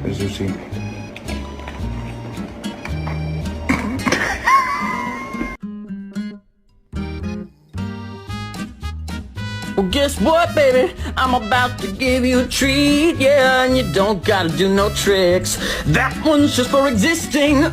As you see. Well, guess what, baby? I'm about to give you a treat, yeah, and you don't gotta do no tricks. That one's just for existing.